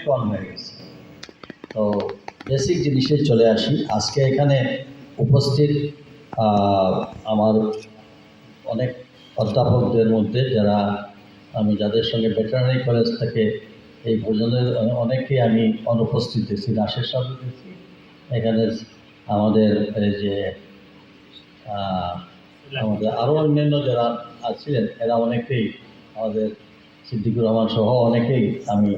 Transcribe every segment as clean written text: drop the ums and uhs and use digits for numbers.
কম হয়ে গেছে। তো বেসিক জিনিসে চলে আসি। আজকে এখানে উপস্থিত আমার অনেক অধ্যাপকদের মধ্যে যারা যাদের সঙ্গে ভেটেরিনারি কলেজ থেকে এই ভোজনের অনেকেই আমি অনুপস্থিত দেখছি, রাশের সাথে দেখছি। এখানে আমাদের এই যে আমাদের আরও অন্যান্য যারা আছিলেন এরা অনেকেই, আমাদের সিদ্দিকুর রহমান সহ অনেকেই আমি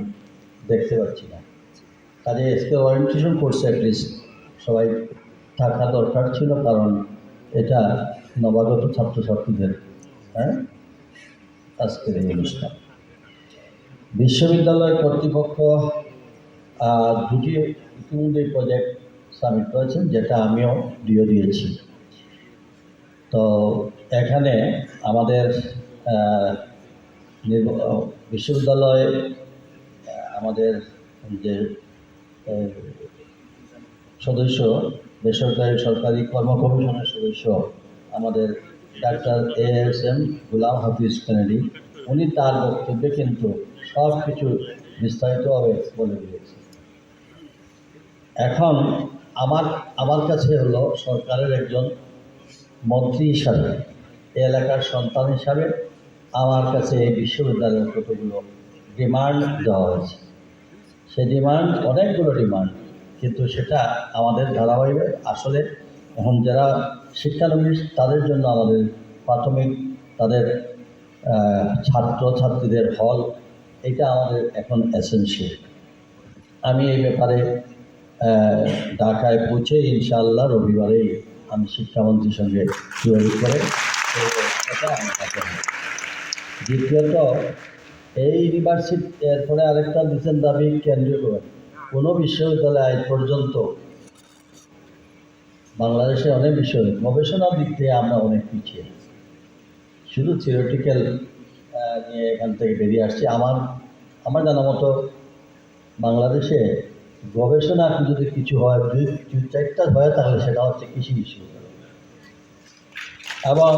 দেখতে পাচ্ছি না। কাজে আজকে ওরিয়েন্টেশন কোর্সে অ্যাটলিস্ট সবাই থাকা দরকার ছিল, কারণ এটা নবাগত ছাত্রছাত্রীদের আজকের এই অনুষ্ঠান। বিশ্ববিদ্যালয় কর্তৃপক্ষ দুটি ইতিমধ্যে প্রজেক্ট সাবমিট করেছেন, যেটা আমিও দিয়েছি। তো এখানে আমাদের বিশ্ববিদ্যালয়ে আমাদের যে সদস্য, বেসরকারি সরকারি কর্ম কমিশনের সদস্য আমাদের doctor ASM Golam Hafiz Kennedy, উনি তার বক্তব্যে কিন্তু সব কিছু বিস্তারিতভাবে বলে দিয়েছে। এখন আমার কাছে হলো সরকারের একজন মন্ত্রী হিসাবে, এলাকার সন্তান হিসাবে আমার কাছে এই বিশ্ববিদ্যালয়ের কতগুলো ডিমান্ড দেওয়া হয়েছে। সেই ডিমান্ড অনেকগুলো ডিমান্ড, কিন্তু সেটা আমাদের ধারাবাহিক আসলে এখন যারা শিক্ষানবিশ তাদের জন্য আমাদের প্রাথমিক তাদের ছাত্রছাত্রীদের হল, এটা আমাদের এখন এসেনশিয়াল। আমি এই ব্যাপারে ঢাকায় পৌঁছে ইনশাআল্লাহ রবিবারেই আমি শিক্ষামন্ত্রীর সঙ্গে যোগাযোগ করে এটা আমার কাছে। দ্বিতীয়ত, এই ইউনিভার্সিটি এরপরে আরেকটা দিচ্ছেন দাবি কেন্দ্রীয় কোনো বিশ্ববিদ্যালয় আজ পর্যন্ত বাংলাদেশে অনেক বিষয় গবেষণার দিক থেকে আমরা অনেক পিছিয়ে, শুধু থিওরিটিক্যাল নিয়ে এখান থেকে বেরিয়ে আসছি। আমার জানা মতো বাংলাদেশে গবেষণা যদি কিছু হয়, দুই চারটা হয়, তাহলে সেটা হচ্ছে কৃষি বিশ্ববিদ্যালয়। এবং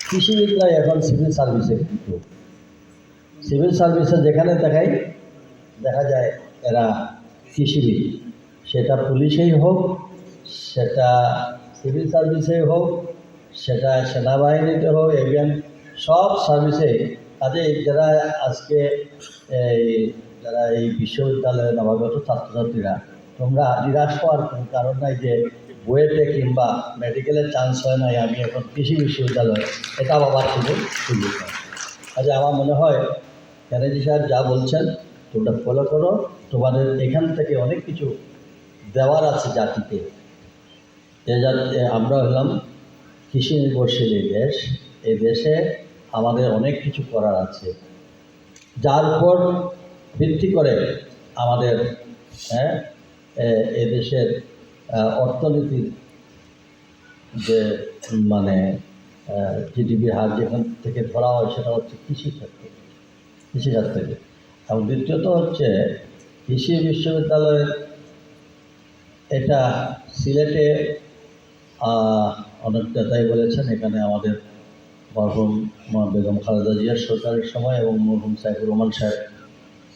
কৃষি বিদ্যালয় এখন সিভিল সার্ভিসে, কিন্তু সিভিল সার্ভিসে যেখানে দেখা যায় এরা কৃষিবিদ, সেটা পুলিশেই হোক, সেটা সিভিল সার্ভিসে হোক, সেটা সেনাবাহিনীতে হোক, এভিয়ান সব সার্ভিসে। কাজে যারা আজকে যারা এই বিশ্ববিদ্যালয়ের নবাগত ছাত্রছাত্রীরা, তোমরা নিরাশ হওয়ার কোনো কারণ নাই যে বুয়েটে কিংবা মেডিকেলের চান্স হয় নাই, আমি এখন কৃষি বিশ্ববিদ্যালয় এটা বাবার সুযোগ হয়। কাজে আমার মনে হয় কেনেডি সাহেব যা বলছেন তোমরা ফলো করো, তোমাদের এখান থেকে অনেক কিছু দেওয়ার আছে জাতিকে। আমরা হলাম কৃষি নির্ভরশীল দেশ, এই দেশে আমাদের অনেক কিছু করার আছে, যার উপর ভিত্তি করে আমাদের এ দেশের অর্থনীতির যে জিডিপির হার যেখান থেকে ধরা হয় সেটা হচ্ছে কৃষিখাত থেকে। এবং দ্বিতীয়ত হচ্ছে কৃষি বিশ্ববিদ্যালয়ের এটা সিলেটে অনেক নেতাই বলেছেন, এখানে আমাদের মরহুম বেগম খালেদা জিয়ার সরকারের সময় এবং মরহুম সাইফুর রহমান সাহেব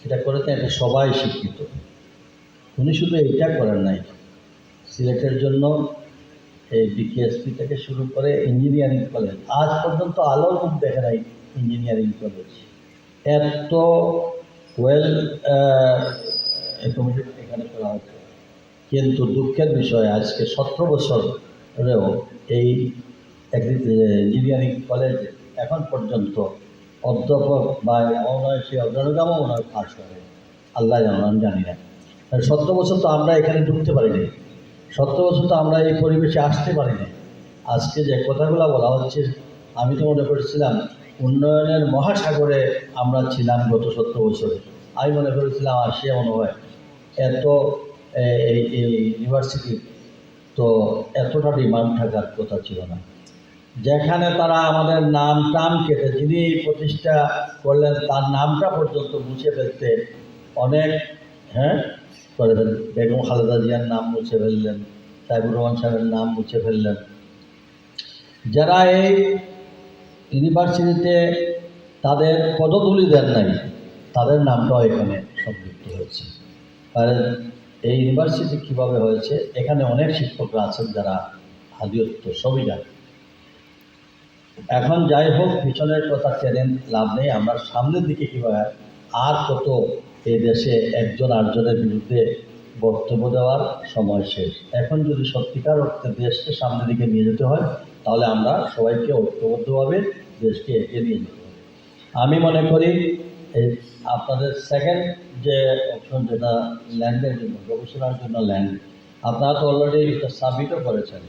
এটা করেছেন, এটা সবাই স্বীকৃত। উনি শুধু এইটা করেন নাই, সিলেটের জন্য এই BKSP থেকে শুরু করে ইঞ্জিনিয়ারিং কলেজ আজ পর্যন্ত আলোর মুখ দেখে নাই। ইঞ্জিনিয়ারিং কলেজ এত ওয়েল অ্যাকোমোডেট এখানে করা হচ্ছে, কিন্তু দুঃখের বিষয় আজকে 17 বছরেও এই ইঞ্জিনিয়ারিং কলেজে এখন পর্যন্ত অধ্যাপক বা নয় সে অগ্রগামও ওনার পাশ করে, আল্লাহ জানেন, আমি জানি না। 17 বছর তো আমরা এখানে ঢুকতে পারিনি, 17 বছর তো আমরা এই পরিবেশে আসতে পারিনি। আজকে যে কথাগুলো বলা হচ্ছে, আমি তো মনে করেছিলাম উন্নয়নের মহাসাগরে আমরা ছিলাম গত 17 বছরে। আমি মনে করেছিলাম আসিয়া মনে হয় এত এই ইউনিভার্সিটি তো এতটা ডিমান্ড থাকার কথা ছিল না। যেখানে তারা আমাদের নাম কেটে, যিনি এই প্রতিষ্ঠা করলেন তার নামটা পর্যন্ত মুছে ফেলতে অনেক করে ফেললেন। বেগম খালেদা জিয়ার নাম মুছে ফেললেন, সাইফুর রহমান সাহেবের নাম মুছে ফেললেন। যারা এই ইউনিভার্সিটিতে তাদের পদধূলি দেন নাই, তাদের নামটাও এখানে সংযুক্ত হয়েছে। আর এই ইউনিভার্সিটি কীভাবে হয়েছে, এখানে অনেক শিক্ষকরা আছেন যারা হাদিয়ত্ব সবই জানে। এখন যাই হোক, পিছনের কথা টেনে লাভ নেই। আমরা সামনের দিকে কীভাবে আর কত এই দেশে একজন আরেকজনের বিরুদ্ধে বক্তব্য দেওয়ার সময় শেষ। এখন যদি সত্যিকার অর্থে দেশকে সামনের দিকে নিয়ে যেতে হয়, তাহলে আমরা সবাইকে ঐক্যবদ্ধভাবে দেশকে এগিয়ে নিয়ে যেতে হবে। আমি মনে করি এই আপনাদের সেকেন্ড যে অপশন, যেটা ল্যান্ডের জন্য, গবেষণার জন্য ল্যান্ড, আপনারা তো অলরেডি এটা সাবমিটও করেছেন।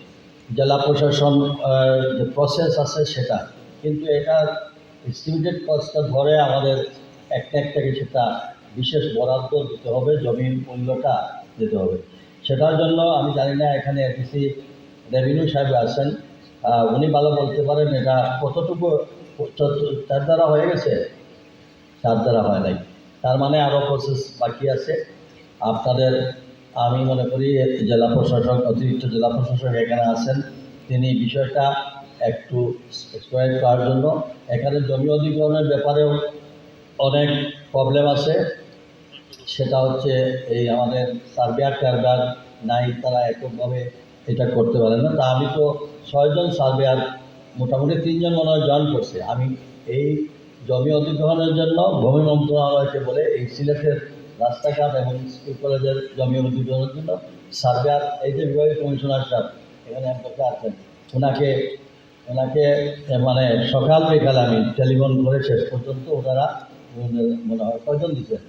জেলা প্রশাসন যে প্রসেস আছে সেটা, কিন্তু এটা এস্টিমেটেড কস্টটা ধরে আমাদের একটা একটা কিছুটা বিশেষ বরাদ্দ দিতে হবে, জমির মূল্যটা দিতে হবে। সেটার জন্য আমি জানি না এখানে এডিসি রেভিনিউ সাহেব আছেন, উনি ভালো বলতে পারেন এটা কতটুকু তার দ্বারা হয়ে গেছে, তার দ্বারা হয় নাই, তার মানে আরও প্রসেস বাকি আছে আপনাদের। আমি মনে করি জেলা প্রশাসক, অতিরিক্ত জেলা প্রশাসক এখানে আছেন, তিনি বিষয়টা একটু এক্সপ্লেন করার জন্য। এখানে জমি অধিগ্রহণের ব্যাপারেও অনেক প্রবলেম আছে, সেটা হচ্ছে এই আমাদের সার্ভেয়ার টার্ভেয়ার নাই, তারা এককভাবে এটা করতে পারে না। তা আমি তো 6 জন সার্ভেয়ার, মোটামুটি 3 জন মনে হয় জয়েন করছে। আমি এই জমি অধিগ্রহণের জন্য ভূমি মন্ত্রণালয়কে বলে এই সিলেটের রাস্তাঘাট এবং স্কুল কলেজের জমি অধিগ্রহণের জন্য সার্ভেয়ার, এই যে বিভাগীয় কমিশনার সাহেব এখানে একদফা আছেন, ওনাকে মানে সকাল বিকাল আমি টেলিফোন করে শেষ পর্যন্ত ওনারা মনে হয় 6 জন দিচ্ছেন।